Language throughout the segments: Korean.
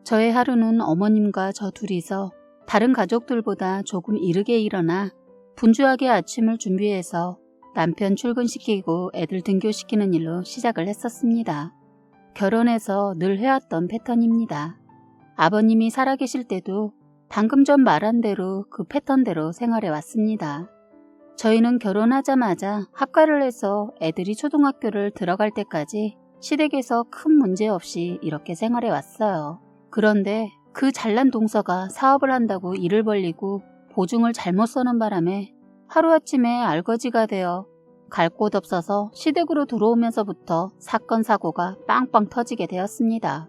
저의 하루는 어머님과 저 둘이서 다른 가족들보다 조금 이르게 일어나 분주하게 아침을 준비해서 남편 출근시키고 애들 등교시키는 일로 시작을 했었습니다. 결혼해서 늘 해왔던 패턴입니다. 아버님이 살아계실 때도 방금 전 말한 대로 그 패턴대로 생활해 왔습니다. 저희는 결혼하자마자 합가를 해서 애들이 초등학교를 들어갈 때까지 시댁에서 큰 문제 없이 이렇게 생활해 왔어요. 그런데 그 잘난 동서가 사업을 한다고 일을 벌리고 보증을 잘못 서는 바람에 하루아침에 알거지가 되어 갈 곳 없어서 시댁으로 들어오면서부터 사건 사고가 빵빵 터지게 되었습니다.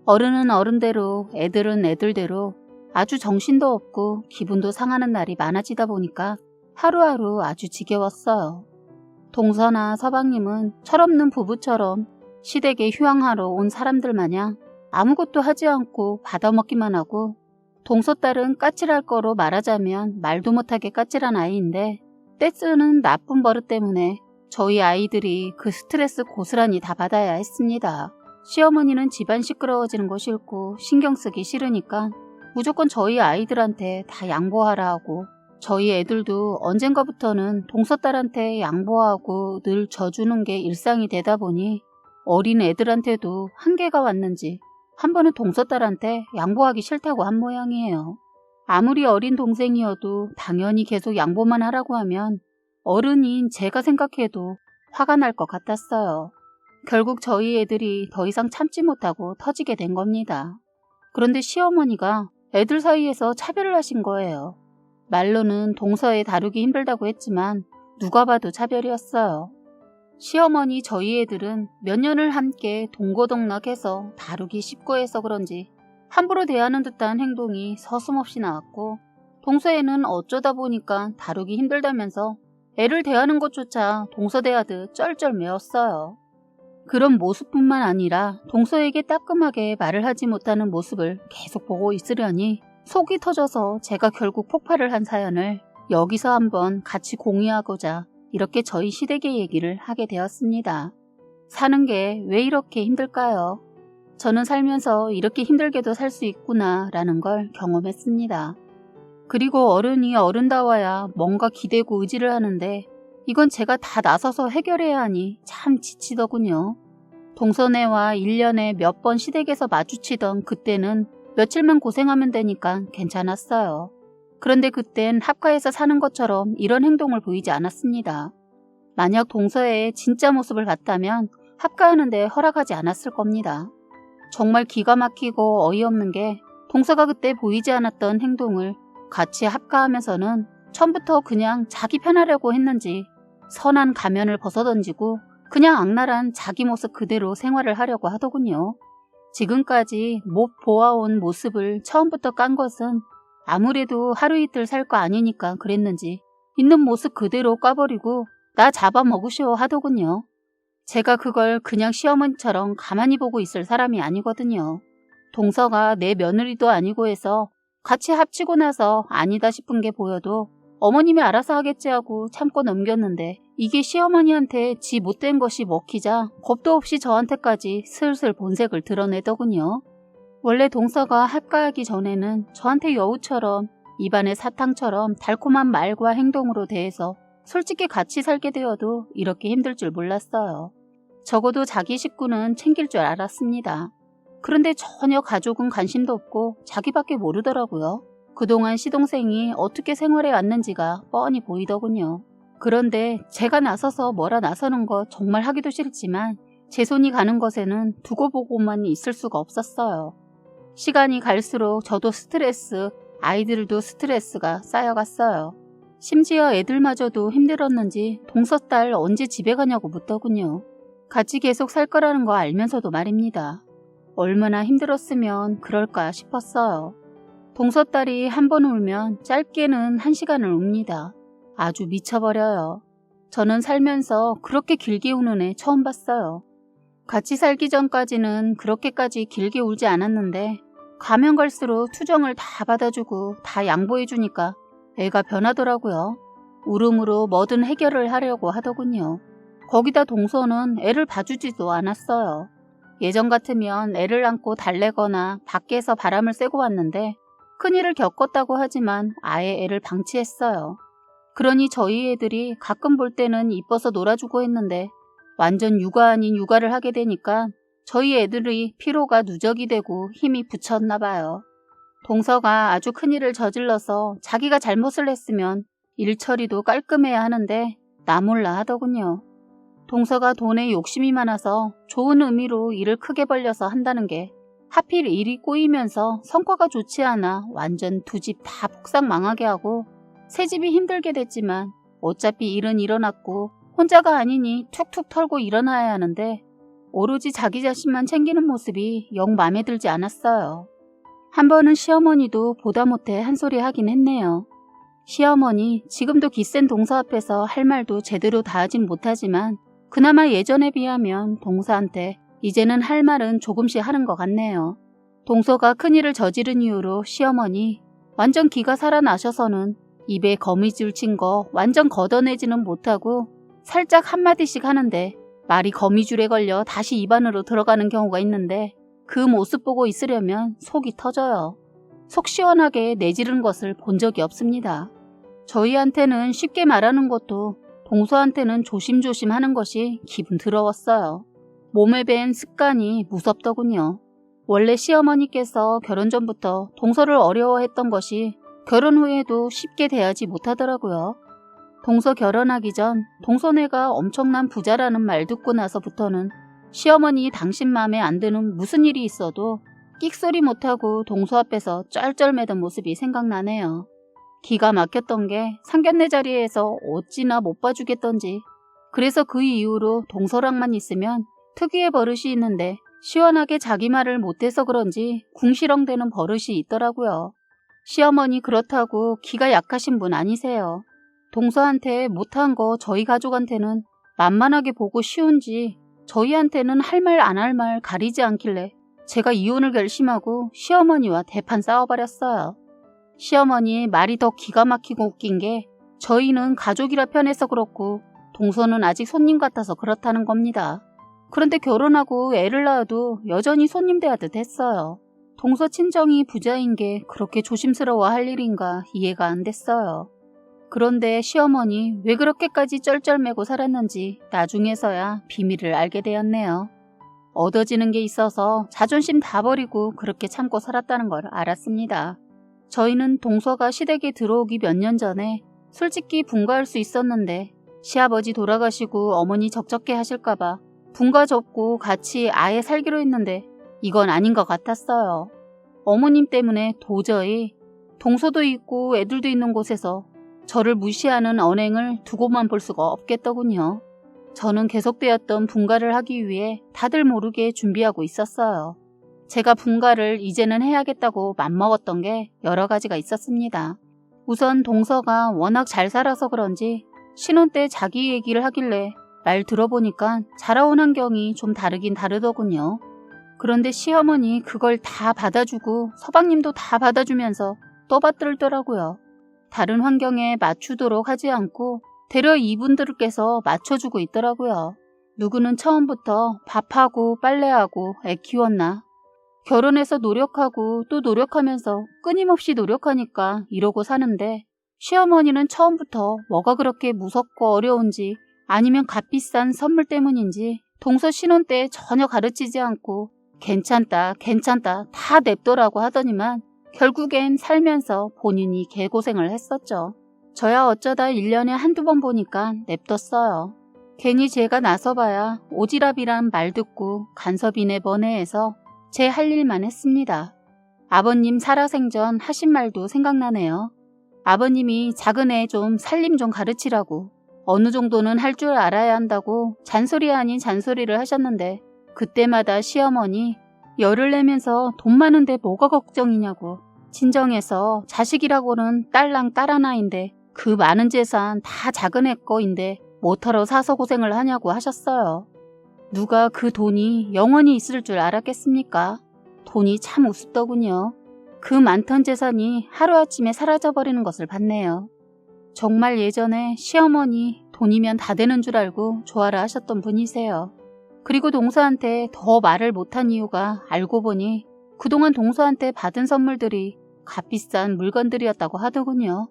어른은 어른대로 애들은 애들대로 아주 정신도 없고 기분도 상하는 날이 많아지다 보니까 하루하루 아주 지겨웠어요. 동서나 서방님은 철없는 부부처럼 시댁에 휴양하러 온 사람들 마냥 아무것도 하지 않고 받아먹기만 하고, 동서딸은 까칠할 거로 말하자면 말도 못하게 까칠한 아이인데 떼쓰는 나쁜 버릇 때문에 저희 아이들이 그 스트레스 고스란히 다 받아야 했습니다. 시어머니는 집안 시끄러워지는 거 싫고 신경 쓰기 싫으니까 무조건 저희 아이들한테 다 양보하라 하고, 저희 애들도 언젠가부터는 동서딸한테 양보하고 늘 져주는 게 일상이 되다 보니 어린 애들한테도 한계가 왔는지 한 번은 동서딸한테 양보하기 싫다고 한 모양이에요. 아무리 어린 동생이어도 당연히 계속 양보만 하라고 하면 어른인 제가 생각해도 화가 날 것 같았어요. 결국 저희 애들이 더 이상 참지 못하고 터지게 된 겁니다. 그런데 시어머니가 애들 사이에서 차별을 하신 거예요. 말로는 동서애 다루기 힘들다고 했지만 누가 봐도 차별이었어요. 시어머니 저희 애들은 몇 년을 함께 동고동락해서 다루기 쉽고 해서 그런지 함부로 대하는 듯한 행동이 서슴없이 나왔고, 동서애는 어쩌다 보니까 다루기 힘들다면서 애를 대하는 것조차 동서 대하듯 쩔쩔 매었어요. 그런 모습뿐만 아니라 동서에게 따끔하게 말을 하지 못하는 모습을 계속 보고 있으려니 속이 터져서 제가 결국 폭발을 한 사연을 여기서 한번 같이 공유하고자 이렇게 저희 시댁의 얘기를 하게 되었습니다. 사는 게 왜 이렇게 힘들까요? 저는 살면서 이렇게 힘들게도 살 수 있구나 라는 걸 경험했습니다. 그리고 어른이 어른다워야 뭔가 기대고 의지를 하는데 이건 제가 다 나서서 해결해야 하니 참 지치더군요. 동서네와 1년에 몇 번 시댁에서 마주치던 그때는 며칠만 고생하면 되니까 괜찮았어요. 그런데 그땐 합가해서 사는 것처럼 이런 행동을 보이지 않았습니다. 만약 동서의 진짜 모습을 봤다면 합가하는데 허락하지 않았을 겁니다. 정말 기가 막히고 어이없는 게 동서가 그때 보이지 않았던 행동을 같이 합가하면서는 처음부터 그냥 자기 편하려고 했는지 선한 가면을 벗어던지고 그냥 악랄한 자기 모습 그대로 생활을 하려고 하더군요. 지금까지 못 보아온 모습을 처음부터 깐 것은 아무래도 하루 이틀 살 거 아니니까 그랬는지 있는 모습 그대로 까버리고 나 잡아먹으시오 하더군요. 제가 그걸 그냥 시어머니처럼 가만히 보고 있을 사람이 아니거든요. 동서가 내 며느리도 아니고 해서 같이 합치고 나서 아니다 싶은 게 보여도 어머님이 알아서 하겠지 하고 참고 넘겼는데 이게 시어머니한테 지 못된 것이 먹히자 겁도 없이 저한테까지 슬슬 본색을 드러내더군요. 원래 동서가 합가하기 전에는 저한테 여우처럼 입안의 사탕처럼 달콤한 말과 행동으로 대해서 솔직히 같이 살게 되어도 이렇게 힘들 줄 몰랐어요. 적어도 자기 식구는 챙길 줄 알았습니다. 그런데 전혀 가족은 관심도 없고 자기밖에 모르더라고요. 그동안 시동생이 어떻게 생활해 왔는지가 뻔히 보이더군요. 그런데 제가 나서서 뭐라 나서는 거 정말 하기도 싫지만 제 손이 가는 것에는 두고 보고만 있을 수가 없었어요. 시간이 갈수록 저도 스트레스, 아이들도 스트레스가 쌓여갔어요. 심지어 애들마저도 힘들었는지 동서딸 언제 집에 가냐고 묻더군요. 같이 계속 살 거라는 거 알면서도 말입니다. 얼마나 힘들었으면 그럴까 싶었어요. 동서딸이 한 번 울면 짧게는 1시간을 웁니다. 아주 미쳐버려요. 저는 살면서 그렇게 길게 우는 애 처음 봤어요. 같이 살기 전까지는 그렇게까지 길게 울지 않았는데 가면 갈수록 투정을 다 받아주고 다 양보해주니까 애가 변하더라고요. 울음으로 뭐든 해결을 하려고 하더군요. 거기다 동서는 애를 봐주지도 않았어요. 예전 같으면 애를 안고 달래거나 밖에서 바람을 쐬고 왔는데 큰일을 겪었다고 하지만 아예 애를 방치했어요. 그러니 저희 애들이 가끔 볼 때는 이뻐서 놀아주고 했는데 완전 육아 아닌 육아를 하게 되니까 저희 애들이 피로가 누적이 되고 힘이 붙였나 봐요. 동서가 아주 큰일을 저질러서 자기가 잘못을 했으면 일 처리도 깔끔해야 하는데 나 몰라 하더군요. 동서가 돈에 욕심이 많아서 좋은 의미로 일을 크게 벌려서 한다는 게 하필 일이 꼬이면서 성과가 좋지 않아 완전 두 집 다 폭삭 망하게 하고 새 집이 힘들게 됐지만 어차피 일은 일어났고 혼자가 아니니 툭툭 털고 일어나야 하는데 오로지 자기 자신만 챙기는 모습이 영 마음에 들지 않았어요. 한 번은 시어머니도 보다 못해 한 소리 하긴 했네요. 시어머니 지금도 기센 동서 앞에서 할 말도 제대로 다 하진 못하지만 그나마 예전에 비하면 동서한테 이제는 할 말은 조금씩 하는 것 같네요. 동서가 큰일을 저지른 이후로 시어머니 완전 기가 살아나셔서는 입에 거미줄 친 거 완전 걷어내지는 못하고 살짝 한마디씩 하는데 말이 거미줄에 걸려 다시 입 안으로 들어가는 경우가 있는데 그 모습 보고 있으려면 속이 터져요. 속 시원하게 내지른 것을 본 적이 없습니다. 저희한테는 쉽게 말하는 것도 동서한테는 조심조심 하는 것이 기분 더러웠어요. 몸에 밴 습관이 무섭더군요. 원래 시어머니께서 결혼 전부터 동서를 어려워했던 것이 결혼 후에도 쉽게 대하지 못하더라고요. 동서 결혼하기 전 동서네가 엄청난 부자라는 말 듣고 나서부터는 시어머니 당신 마음에 안 드는 무슨 일이 있어도 끽소리 못하고 동서 앞에서 쩔쩔매던 모습이 생각나네요. 기가 막혔던 게 상견례 자리에서 어찌나 못 봐주겠던지. 그래서 그 이후로 동서랑만 있으면 특유의 버릇이 있는데 시원하게 자기 말을 못해서 그런지 궁시렁대는 버릇이 있더라고요. 시어머니 그렇다고 기가 약하신 분 아니세요. 동서한테 못한 거 저희 가족한테는 만만하게 보고 쉬운지 저희한테는 할 말 안 할 말 가리지 않길래 제가 이혼을 결심하고 시어머니와 대판 싸워버렸어요. 시어머니 말이 더 기가 막히고 웃긴 게 저희는 가족이라 편해서 그렇고 동서는 아직 손님 같아서 그렇다는 겁니다. 그런데 결혼하고 애를 낳아도 여전히 손님 대하듯 했어요. 동서 친정이 부자인 게 그렇게 조심스러워 할 일인가 이해가 안 됐어요. 그런데 시어머니 왜 그렇게까지 쩔쩔매고 살았는지 나중에서야 비밀을 알게 되었네요. 얻어지는 게 있어서 자존심 다 버리고 그렇게 참고 살았다는 걸 알았습니다. 저희는 동서가 시댁에 들어오기 몇 년 전에 솔직히 분가할 수 있었는데 시아버지 돌아가시고 어머니 적적해 하실까봐 분가 접고 같이 아예 살기로 했는데 이건 아닌 것 같았어요. 어머님 때문에 도저히 동서도 있고 애들도 있는 곳에서 저를 무시하는 언행을 두고만 볼 수가 없겠더군요. 저는 계속되었던 분가를 하기 위해 다들 모르게 준비하고 있었어요. 제가 분가를 이제는 해야겠다고 맘먹었던 게 여러 가지가 있었습니다. 우선 동서가 워낙 잘 살아서 그런지 신혼 때 자기 얘기를 하길래 말 들어보니까 자라온 환경이 좀 다르긴 다르더군요. 그런데 시어머니 그걸 다 받아주고 서방님도 다 받아주면서 떠받들더라고요. 다른 환경에 맞추도록 하지 않고 되려 이분들께서 맞춰주고 있더라고요. 누구는 처음부터 밥하고 빨래하고 애 키웠나? 결혼해서 노력하고 또 노력하면서 끊임없이 노력하니까 이러고 사는데 시어머니는 처음부터 뭐가 그렇게 무섭고 어려운지 아니면 값비싼 선물 때문인지 동서 신혼 때 전혀 가르치지 않고 괜찮다 괜찮다 다 냅둬라고 하더니만 결국엔 살면서 본인이 개고생을 했었죠. 저야 어쩌다 1년에 한두 번 보니까 냅뒀어요. 괜히 제가 나서봐야 오지랖이란 말 듣고 간섭이네 번해해서 제 할 일만 했습니다. 아버님 살아생전 하신 말도 생각나네요. 아버님이 작은 애 좀 살림 좀 가르치라고 어느 정도는 할 줄 알아야 한다고 잔소리 아닌 잔소리를 하셨는데 그때마다 시어머니 열을 내면서 돈 많은데 뭐가 걱정이냐고 진정해서 자식이라고는 딸랑 딸 하나인데 그 많은 재산 다 작은 애 거인데 뭐하러 사서 고생을 하냐고 하셨어요. 누가 그 돈이 영원히 있을 줄 알았겠습니까? 돈이 참 우습더군요. 그 많던 재산이 하루아침에 사라져버리는 것을 봤네요. 정말 예전에 시어머니 돈이면 다 되는 줄 알고 좋아라 하셨던 분이세요. 그리고 동서한테 더 말을 못한 이유가 알고 보니 그동안 동서한테 받은 선물들이 값비싼 물건들이었다고 하더군요.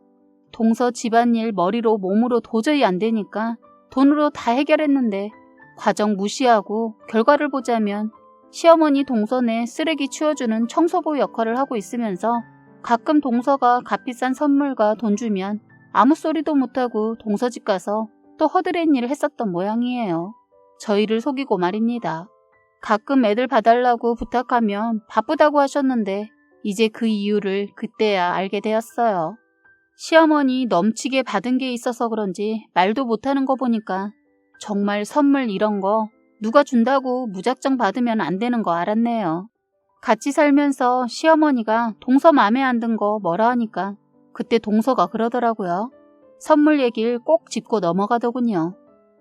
동서 집안일 머리로 몸으로 도저히 안 되니까 돈으로 다 해결했는데 과정 무시하고 결과를 보자면 시어머니 동서네 쓰레기 치워주는 청소부 역할을 하고 있으면서 가끔 동서가 값비싼 선물과 돈 주면 아무 소리도 못하고 동서 집 가서 또 허드렛 일을 했었던 모양이에요. 저희를 속이고 말입니다. 가끔 애들 봐달라고 부탁하면 바쁘다고 하셨는데 이제 그 이유를 그때야 알게 되었어요. 시어머니 넘치게 받은 게 있어서 그런지 말도 못하는 거 보니까 정말 선물 이런 거 누가 준다고 무작정 받으면 안 되는 거 알았네요. 같이 살면서 시어머니가 동서 맘에 안 든 거 뭐라 하니까 그때 동서가 그러더라고요. 선물 얘기를 꼭 짚고 넘어가더군요.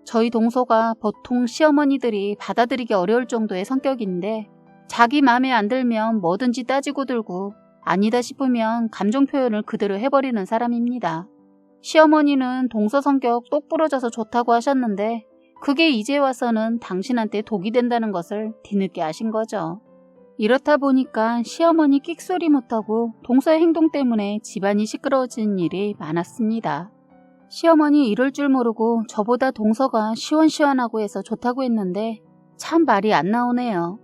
저희 동서가 보통 시어머니들이 받아들이기 어려울 정도의 성격인데 자기 맘에 안 들면 뭐든지 따지고 들고 아니다 싶으면 감정 표현을 그대로 해버리는 사람입니다. 시어머니는 동서 성격 똑 부러져서 좋다고 하셨는데 그게 이제 와서는 당신한테 독이 된다는 것을 뒤늦게 아신 거죠. 이렇다 보니까 시어머니 끽소리 못하고 동서의 행동 때문에 집안이 시끄러워진 일이 많았습니다. 시어머니 이럴 줄 모르고 저보다 동서가 시원시원하고 해서 좋다고 했는데 참 말이 안 나오네요.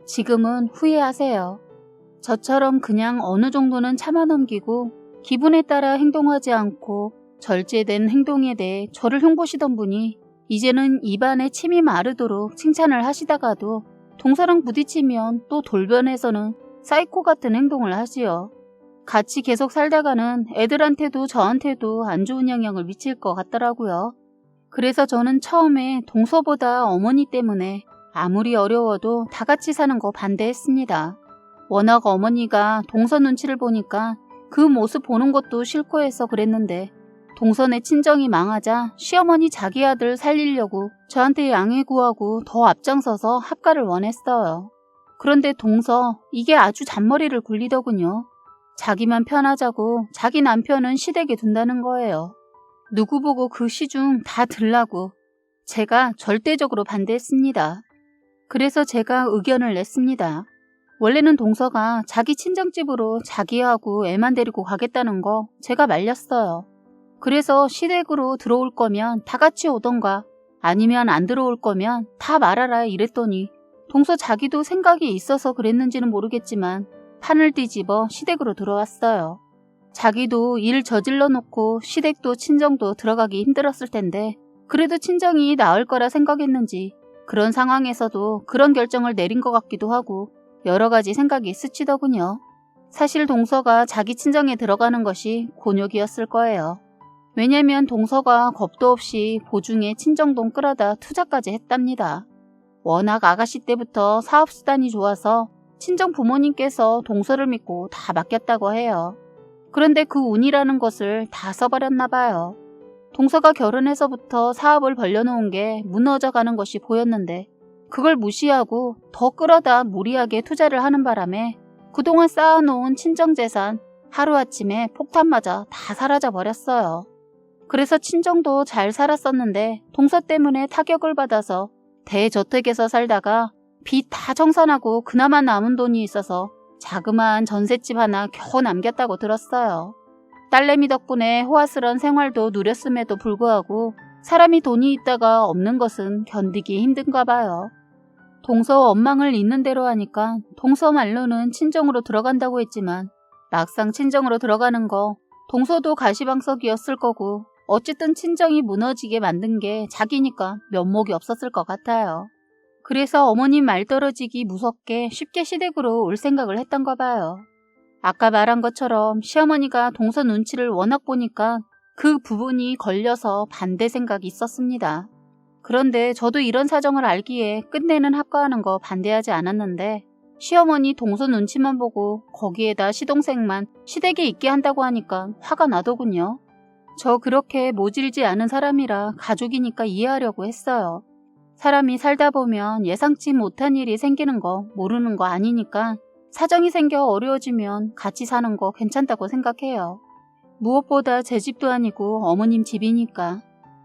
지금은 후회하세요. 저처럼 그냥 어느 정도는 참아 넘기고 기분에 따라 행동하지 않고 절제된 행동에 대해 저를 흉보시던 분이 이제는 입안에 침이 마르도록 칭찬을 하시다가도 동서랑 부딪히면 또 돌변해서는 사이코 같은 행동을 하지요. 같이 계속 살다가는 애들한테도 저한테도 안 좋은 영향을 미칠 것 같더라고요. 그래서 저는 처음에 동서보다 어머니 때문에 아무리 어려워도 다 같이 사는 거 반대했습니다. 워낙 어머니가 동서 눈치를 보니까 그 모습 보는 것도 싫고 해서 그랬는데 동서네 친정이 망하자 시어머니 자기 아들 살리려고 저한테 양해 구하고 더 앞장서서 합가를 원했어요. 그런데 동서 이게 아주 잔머리를 굴리더군요. 자기만 편하자고 자기 남편은 시댁에 둔다는 거예요. 누구 보고 그 시중 다 들라고. 제가 절대적으로 반대했습니다. 그래서 제가 의견을 냈습니다. 원래는 동서가 자기 친정집으로 자기하고 애만 데리고 가겠다는 거 제가 말렸어요. 그래서 시댁으로 들어올 거면 다 같이 오던가 아니면 안 들어올 거면 다 말아라 이랬더니 동서 자기도 생각이 있어서 그랬는지는 모르겠지만 판을 뒤집어 시댁으로 들어왔어요. 자기도 일 저질러 놓고 시댁도 친정도 들어가기 힘들었을 텐데 그래도 친정이 나을 거라 생각했는지 그런 상황에서도 그런 결정을 내린 것 같기도 하고 여러 가지 생각이 스치더군요. 사실 동서가 자기 친정에 들어가는 것이 곤욕이었을 거예요. 왜냐면 동서가 겁도 없이 보증에 친정돈 끌어다 투자까지 했답니다. 워낙 아가씨 때부터 사업수단이 좋아서 친정 부모님께서 동서를 믿고 다 맡겼다고 해요. 그런데 그 운이라는 것을 다 써버렸나 봐요. 동서가 결혼해서부터 사업을 벌려놓은 게 무너져가는 것이 보였는데 그걸 무시하고 더 끌어다 무리하게 투자를 하는 바람에 그동안 쌓아놓은 친정재산 하루아침에 폭탄 맞아 다 사라져버렸어요. 그래서 친정도 잘 살았었는데 동서 때문에 타격을 받아서 대저택에서 살다가 빚 다 청산하고 그나마 남은 돈이 있어서 자그마한 전셋집 하나 겨우 남겼다고 들었어요. 딸내미 덕분에 호화스런 생활도 누렸음에도 불구하고 사람이 돈이 있다가 없는 것은 견디기 힘든가 봐요. 동서 원망을 있는 대로 하니까 동서 말로는 친정으로 들어간다고 했지만 막상 친정으로 들어가는 거 동서도 가시방석이었을 거고 어쨌든 친정이 무너지게 만든 게 자기니까 면목이 없었을 것 같아요. 그래서 어머님 말 떨어지기 무섭게 쉽게 시댁으로 올 생각을 했던가 봐요. 아까 말한 것처럼 시어머니가 동서 눈치를 워낙 보니까 그 부분이 걸려서 반대 생각이 있었습니다. 그런데 저도 이런 사정을 알기에 끝내는 합가하는 거 반대하지 않았는데 시어머니 동서 눈치만 보고 거기에다 시동생만 시댁에 있게 한다고 하니까 화가 나더군요. 저 그렇게 모질지 않은 사람이라 가족이니까 이해하려고 했어요. 사람이 살다 보면 예상치 못한 일이 생기는 거 모르는 거 아니니까 사정이 생겨 어려워지면 같이 사는 거 괜찮다고 생각해요. 무엇보다 제 집도 아니고 어머님 집이니까.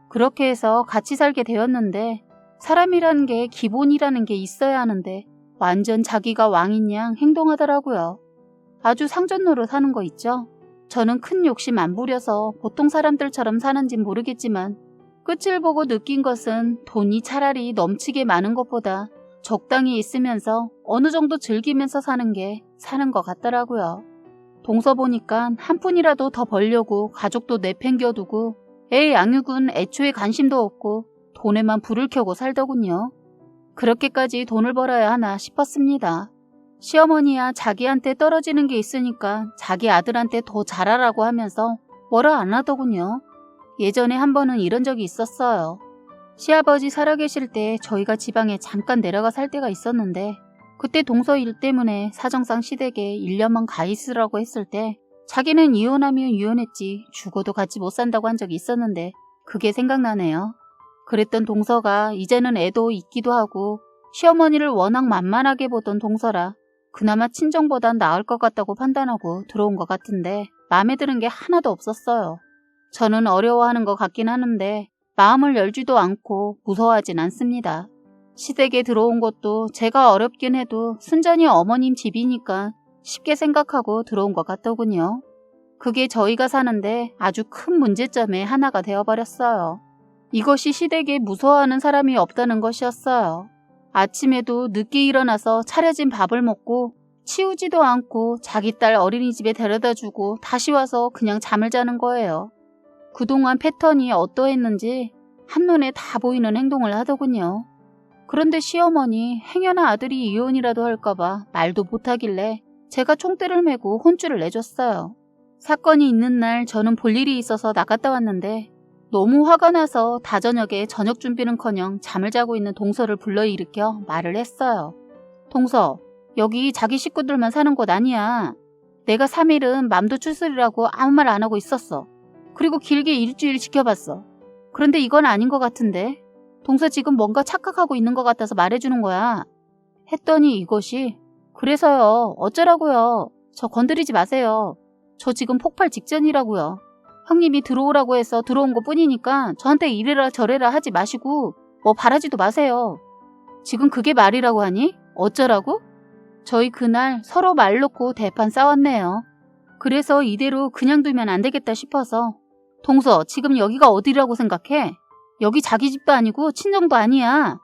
그렇게 해서 같이 살게 되었는데 사람이라는 게 기본이라는 게 있어야 하는데 완전 자기가 왕인 양 행동하더라고요. 아주 상전 노릇하는 거 있죠? 저는 큰 욕심 안 부려서 보통 사람들처럼 사는진 모르겠지만 끝을 보고 느낀 것은 돈이 차라리 넘치게 많은 것보다 적당히 있으면서 어느 정도 즐기면서 사는 게 사는 것 같더라고요. 동서 보니까 한 푼이라도 더 벌려고 가족도 내팽겨두고 애 양육은 애초에 관심도 없고 돈에만 불을 켜고 살더군요. 그렇게까지 돈을 벌어야 하나 싶었습니다. 시어머니야 자기한테 떨어지는 게 있으니까 자기 아들한테 더 잘하라고 하면서 뭐라 안 하더군요. 예전에 한 번은 이런 적이 있었어요. 시아버지 살아계실 때 저희가 지방에 잠깐 내려가 살 때가 있었는데 그때 동서 일 때문에 사정상 시댁에 1년만 가 있으라고 했을 때 자기는 이혼하면 이혼했지 죽어도 같이 못 산다고 한 적이 있었는데 그게 생각나네요. 그랬던 동서가 이제는 애도 있기도 하고 시어머니를 워낙 만만하게 보던 동서라 그나마 친정보단 나을 것 같다고 판단하고 들어온 것 같은데 마음에 드는 게 하나도 없었어요. 저는 어려워하는 것 같긴 하는데 마음을 열지도 않고 무서워하진 않습니다. 시댁에 들어온 것도 제가 어렵긴 해도 순전히 어머님 집이니까 쉽게 생각하고 들어온 것 같더군요. 그게 저희가 사는데 아주 큰 문제점의 하나가 되어버렸어요. 이것이 시댁에 무서워하는 사람이 없다는 것이었어요. 아침에도 늦게 일어나서 차려진 밥을 먹고 치우지도 않고 자기 딸 어린이집에 데려다주고 다시 와서 그냥 잠을 자는 거예요. 그동안 패턴이 어떠했는지 한눈에 다 보이는 행동을 하더군요. 그런데 시어머니 행여나 아들이 이혼이라도 할까봐 말도 못하길래 제가 총대를 메고 혼쭐을 내줬어요. 사건이 있는 날 저는 볼 일이 있어서 나갔다 왔는데 너무 화가 나서 다저녁에 저녁 준비는커녕 잠을 자고 있는 동서를 불러일으켜 말을 했어요. 동서, 여기 자기 식구들만 사는 곳 아니야. 내가 3일은 맘도 추스리라고 아무 말 안 하고 있었어. 그리고 길게 일주일 지켜봤어. 그런데 이건 아닌 것 같은데. 동서 지금 뭔가 착각하고 있는 것 같아서 말해주는 거야. 했더니 이것이 그래서요. 어쩌라고요. 저 건드리지 마세요. 저 지금 폭발 직전이라고요. 형님이 들어오라고 해서 들어온 것 뿐이니까 저한테 이래라 저래라 하지 마시고 뭐 바라지도 마세요. 지금 그게 말이라고 하니? 어쩌라고? 저희 그날 서로 말 놓고 대판 싸웠네요. 그래서 이대로 그냥 두면 안 되겠다 싶어서 동서 지금 여기가 어디라고 생각해? 여기 자기 집도 아니고 친정도 아니야.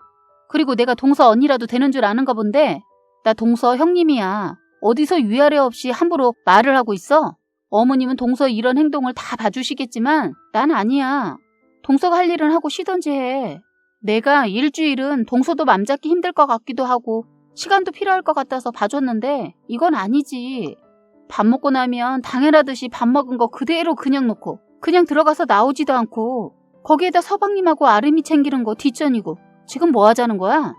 그리고 내가 동서 언니라도 되는 줄 아는가 본데 나 동서 형님이야. 어디서 위아래 없이 함부로 말을 하고 있어? 어머님은 동서 이런 행동을 다 봐주시겠지만 난 아니야. 동서가 할 일은 하고 쉬던지 해. 내가 일주일은 동서도 맘 잡기 힘들 것 같기도 하고 시간도 필요할 것 같아서 봐줬는데 이건 아니지. 밥 먹고 나면 당연하듯이 밥 먹은 거 그대로 그냥 놓고 그냥 들어가서 나오지도 않고 거기에다 서방님하고 아름이 챙기는 거 뒷전이고 지금 뭐 하자는 거야?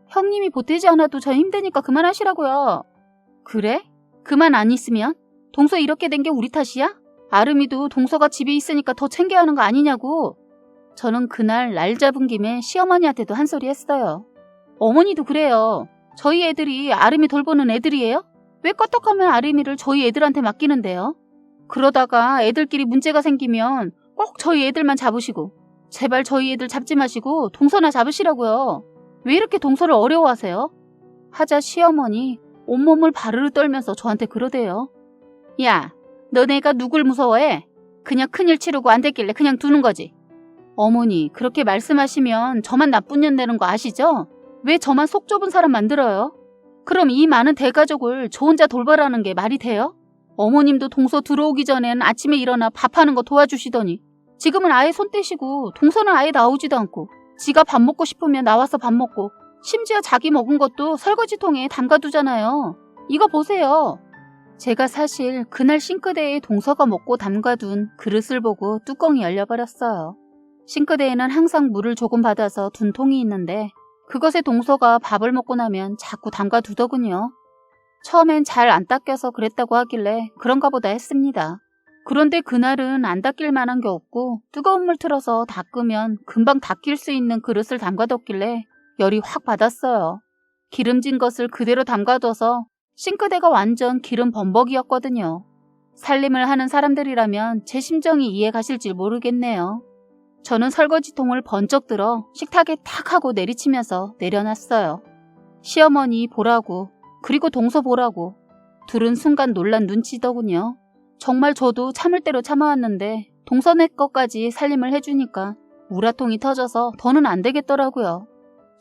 형님이 보태지 않아도 저 힘드니까 그만하시라고요. 그래? 그만 안 있으면? 동서 이렇게 된 게 우리 탓이야? 아름이도 동서가 집에 있으니까 더 챙겨야 하는 거 아니냐고. 저는 그날 날 잡은 김에 시어머니한테도 한 소리 했어요. 어머니도 그래요. 저희 애들이 아름이 돌보는 애들이에요? 왜 껐떡하면 아름이를 저희 애들한테 맡기는데요? 그러다가 애들끼리 문제가 생기면 꼭 저희 애들만 잡으시고 제발 저희 애들 잡지 마시고 동서나 잡으시라고요. 왜 이렇게 동서를 어려워하세요? 하자 시어머니 온몸을 바르르 떨면서 저한테 그러대요. 야, 너네가 누굴 무서워해? 그냥 큰일 치르고 안 됐길래 그냥 두는 거지. 어머니, 그렇게 말씀하시면 저만 나쁜 년 되는 거 아시죠? 왜 저만 속 좁은 사람 만들어요? 그럼 이 많은 대가족을 저 혼자 돌봐라는 게 말이 돼요? 어머님도 동서 들어오기 전엔 아침에 일어나 밥하는 거 도와주시더니 지금은 아예 손 떼시고 동서는 아예 나오지도 않고 지가 밥 먹고 싶으면 나와서 밥 먹고 심지어 자기 먹은 것도 설거지통에 담가두잖아요. 이거 보세요. 제가 사실 그날 싱크대에 동서가 먹고 담가둔 그릇을 보고 뚜껑이 열려버렸어요. 싱크대에는 항상 물을 조금 받아서 둔 통이 있는데 그것에 동서가 밥을 먹고 나면 자꾸 담가두더군요. 처음엔 잘 안 닦여서 그랬다고 하길래 그런가 보다 했습니다. 그런데 그날은 안 닦일 만한 게 없고 뜨거운 물 틀어서 닦으면 금방 닦일 수 있는 그릇을 담가뒀길래 열이 확 받았어요. 기름진 것을 그대로 담가둬서 싱크대가 완전 기름 범벅이었거든요. 살림을 하는 사람들이라면 제 심정이 이해 가실지 모르겠네요. 저는 설거지통을 번쩍 들어 식탁에 탁 하고 내리치면서 내려놨어요. 시어머니 보라고, 그리고 동서 보라고. 둘은 순간 놀란 눈치더군요. 정말 저도 참을 대로 참아왔는데 동서네 것까지 살림을 해주니까 우라통이 터져서 더는 안 되겠더라고요.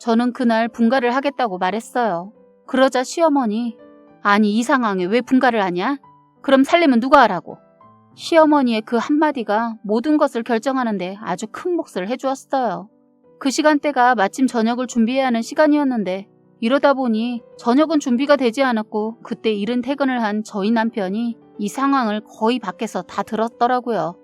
저는 그날 분가를 하겠다고 말했어요. 그러자 시어머니, 아니 이 상황에 왜 분가를 하냐? 그럼 살림은 누가 하라고? 시어머니의 그 한마디가 모든 것을 결정하는데 아주 큰 몫을 해주었어요. 그 시간대가 마침 저녁을 준비해야 하는 시간이었는데 이러다 보니 저녁은 준비가 되지 않았고 그때 이른 퇴근을 한 저희 남편이 이 상황을 거의 밖에서 다 들었더라고요.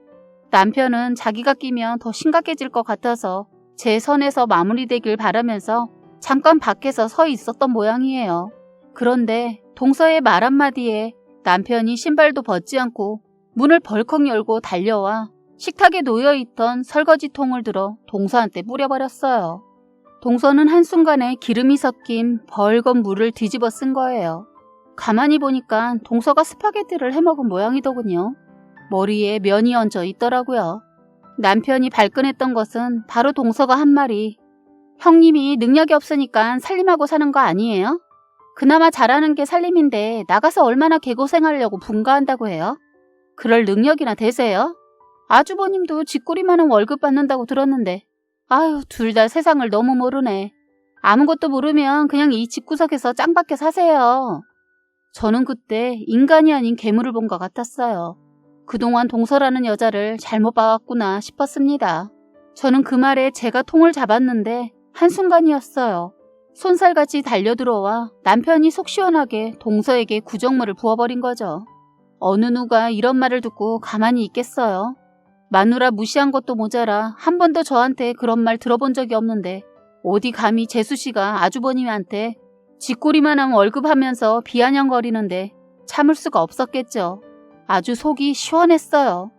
남편은 자기가 끼면 더 심각해질 것 같아서 제 선에서 마무리되길 바라면서 잠깐 밖에서 서 있었던 모양이에요. 그런데 동서의 말 한마디에 남편이 신발도 벗지 않고 문을 벌컥 열고 달려와 식탁에 놓여있던 설거지통을 들어 동서한테 뿌려버렸어요. 동서는 한순간에 기름이 섞인 벌건 물을 뒤집어 쓴 거예요. 가만히 보니까 동서가 스파게티를 해먹은 모양이더군요. 머리에 면이 얹어 있더라고요. 남편이 발끈했던 것은 바로 동서가 한 말이, 형님이 능력이 없으니까 살림하고 사는 거 아니에요? 그나마 잘하는 게 살림인데 나가서 얼마나 개고생하려고 분가한다고 해요? 그럴 능력이나 되세요? 아주버님도 쥐꼬리만한 월급 받는다고 들었는데 아유, 둘 다 세상을 너무 모르네. 아무것도 모르면 그냥 이 집구석에서 짱박혀 사세요. 저는 그때 인간이 아닌 괴물을 본 것 같았어요. 그동안 동서라는 여자를 잘못 봐왔구나 싶었습니다. 저는 그 말에 제가 통을 잡았는데 한순간이었어요. 손살같이 달려들어와 남편이 속 시원하게 동서에게 구정물을 부어버린 거죠. 어느 누가 이런 말을 듣고 가만히 있겠어요. 마누라 무시한 것도 모자라 한 번도 저한테 그런 말 들어본 적이 없는데 어디 감히 재수씨가 아주버님한테 쥐꼬리만한 월급 하면서 비아냥거리는데 참을 수가 없었겠죠. 아주 속이 시원했어요.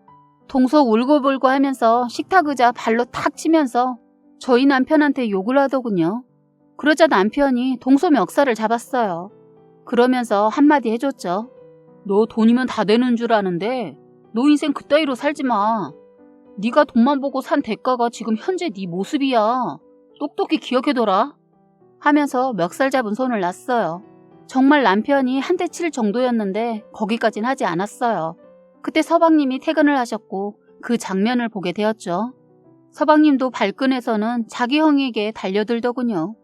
동서 울고불고 하면서 식탁 의자 발로 탁 치면서 저희 남편한테 욕을 하더군요. 그러자 남편이 동서 멱살을 잡았어요. 그러면서 한마디 해줬죠. 너 돈이면 다 되는 줄 아는데 너 인생 그따위로 살지 마. 네가 돈만 보고 산 대가가 지금 현재 네 모습이야. 똑똑히 기억해둬라. 하면서 멱살 잡은 손을 놨어요. 정말 남편이 한 대 칠 정도였는데 거기까진 하지 않았어요. 그때 서방님이 퇴근을 하셨고 그 장면을 보게 되었죠. 서방님도 발끈해서는 자기 형에게 달려들더군요.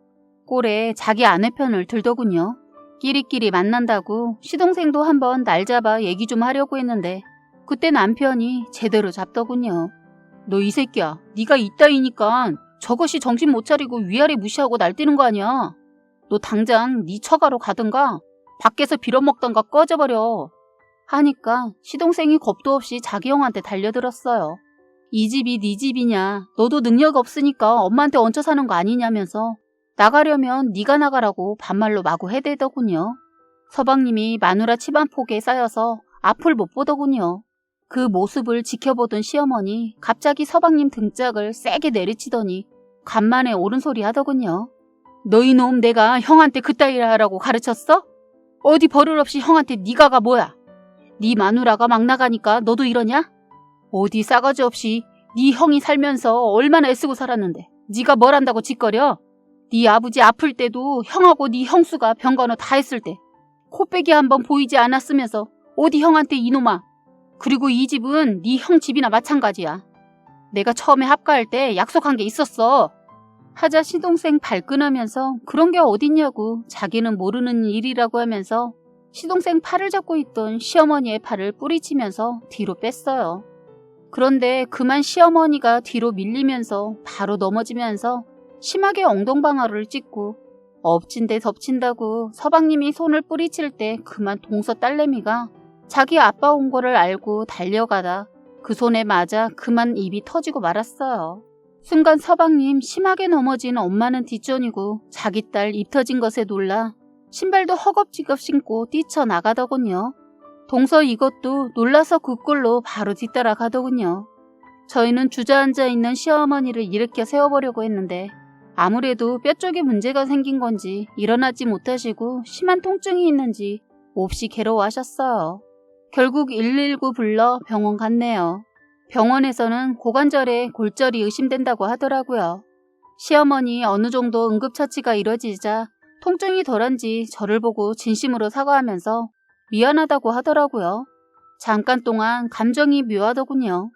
꼴에 자기 아내 편을 들더군요. 끼리끼리 만난다고 시동생도 한번 날 잡아 얘기 좀 하려고 했는데 그때 남편이 제대로 잡더군요. 너 이 새끼야, 네가 이따위니까 저것이 정신 못 차리고 위아래 무시하고 날뛰는 거 아니야. 너 당장 네 처가로 가든가 밖에서 빌어먹던가 꺼져버려. 하니까 시동생이 겁도 없이 자기 형한테 달려들었어요. 이 집이 네 집이냐, 너도 능력 없으니까 엄마한테 얹혀 사는 거 아니냐면서 나가려면 네가 나가라고 반말로 마구 해대더군요. 서방님이 마누라 치반폭에 쌓여서 앞을 못 보더군요. 그 모습을 지켜보던 시어머니 갑자기 서방님 등짝을 세게 내리치더니 간만에 옳은 소리 하더군요. 너희 놈 내가 형한테 그따위를 하라고 가르쳤어? 어디 버릇없이 형한테 네가가 뭐야? 네 마누라가 막 나가니까 너도 이러냐? 어디 싸가지 없이 네 형이 살면서 얼마나 애쓰고 살았는데 네가 뭘 한다고 짓거려? 네 아버지 아플 때도 형하고 네 형수가 병간호 다 했을 때 코빼기 한번 보이지 않았으면서 어디 형한테 이놈아. 그리고 이 집은 네 형 집이나 마찬가지야. 내가 처음에 합가할 때 약속한 게 있었어. 하자 시동생 발끈하면서 그런 게 어딨냐고 자기는 모르는 일이라고 하면서 시동생 팔을 잡고 있던 시어머니의 팔을 뿌리치면서 뒤로 뺐어요. 그런데 그만 시어머니가 뒤로 밀리면서 바로 넘어지면서 심하게 엉덩방아를 찍고 엎친 데 덮친다고 서방님이 손을 뿌리칠 때 그만 동서 딸내미가 자기 아빠 온 거를 알고 달려가다 그 손에 맞아 그만 입이 터지고 말았어요. 순간 서방님 심하게 넘어진 엄마는 뒷전이고 자기 딸 입 터진 것에 놀라 신발도 허겁지겁 신고 뛰쳐나가더군요. 동서 이것도 놀라서 그 꼴로 바로 뒤따라가더군요. 저희는 주저앉아 있는 시어머니를 일으켜 세워보려고 했는데 아무래도 뼈 쪽에 문제가 생긴 건지 일어나지 못하시고 심한 통증이 있는지 몹시 괴로워하셨어요. 결국 119 불러 병원 갔네요. 병원에서는 고관절에 골절이 의심된다고 하더라고요. 시어머니 어느 정도 응급처치가 이뤄지자 통증이 덜한지 저를 보고 진심으로 사과하면서 미안하다고 하더라고요. 잠깐 동안 감정이 묘하더군요.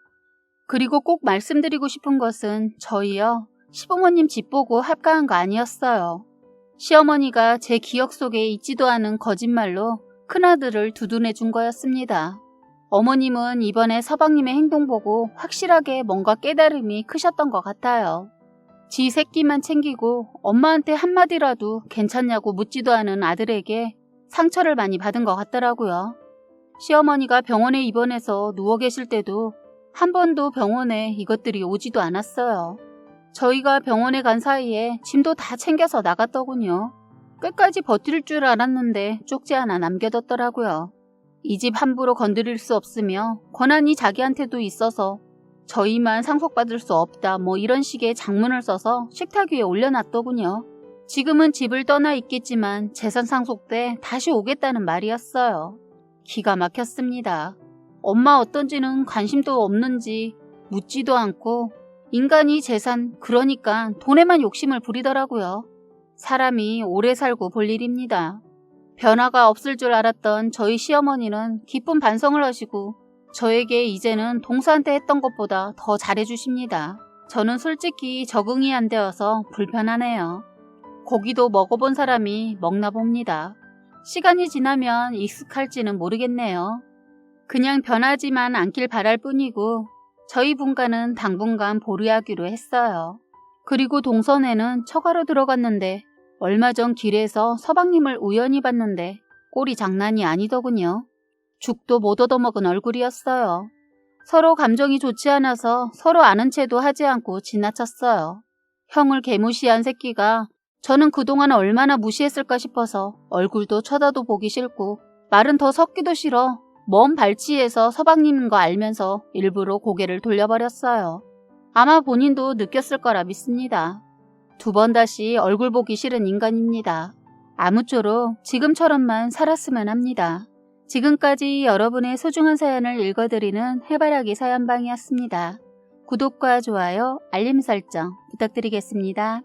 그리고 꼭 말씀드리고 싶은 것은 저희요, 시부모님 집 보고 합가한 거 아니었어요. 시어머니가 제 기억 속에 있지도 않은 거짓말로 큰아들을 두둔해 준 거였습니다. 어머님은 이번에 서방님의 행동 보고 확실하게 뭔가 깨달음이 크셨던 것 같아요. 지 새끼만 챙기고 엄마한테 한마디라도 괜찮냐고 묻지도 않은 아들에게 상처를 많이 받은 것 같더라고요. 시어머니가 병원에 입원해서 누워 계실 때도 한 번도 병원에 이것들이 오지도 않았어요. 저희가 병원에 간 사이에 짐도 다 챙겨서 나갔더군요. 끝까지 버틸 줄 알았는데 쪽지 하나 남겨뒀더라고요. 이 집 함부로 건드릴 수 없으며 권한이 자기한테도 있어서 저희만 상속받을 수 없다 뭐 이런 식의 장문을 써서 식탁 위에 올려놨더군요. 지금은 집을 떠나 있겠지만 재산 상속 때 다시 오겠다는 말이었어요. 기가 막혔습니다. 엄마 어떤지는 관심도 없는지 묻지도 않고 인간이 재산, 그러니까 돈에만 욕심을 부리더라고요. 사람이 오래 살고 볼 일입니다. 변화가 없을 줄 알았던 저희 시어머니는 깊은 반성을 하시고 저에게 이제는 동서한테 했던 것보다 더 잘해주십니다. 저는 솔직히 적응이 안 되어서 불편하네요. 고기도 먹어본 사람이 먹나 봅니다. 시간이 지나면 익숙할지는 모르겠네요. 그냥 변하지만 않길 바랄 뿐이고 저희 분가는 당분간 보류하기로 했어요. 그리고 동선에는 처가로 들어갔는데 얼마 전 길에서 서방님을 우연히 봤는데 꼴이 장난이 아니더군요. 죽도 못 얻어먹은 얼굴이었어요. 서로 감정이 좋지 않아서 서로 아는 체도 하지 않고 지나쳤어요. 형을 개무시한 새끼가 저는 그동안 얼마나 무시했을까 싶어서 얼굴도 쳐다도 보기 싫고 말은 더 섞기도 싫어 먼 발치에서 서방님인 거 알면서 일부러 고개를 돌려버렸어요. 아마 본인도 느꼈을 거라 믿습니다. 2번 다시 얼굴 보기 싫은 인간입니다. 아무쪼록 지금처럼만 살았으면 합니다. 지금까지 여러분의 소중한 사연을 읽어드리는 해바라기 사연방이었습니다. 구독과 좋아요, 알림 설정 부탁드리겠습니다.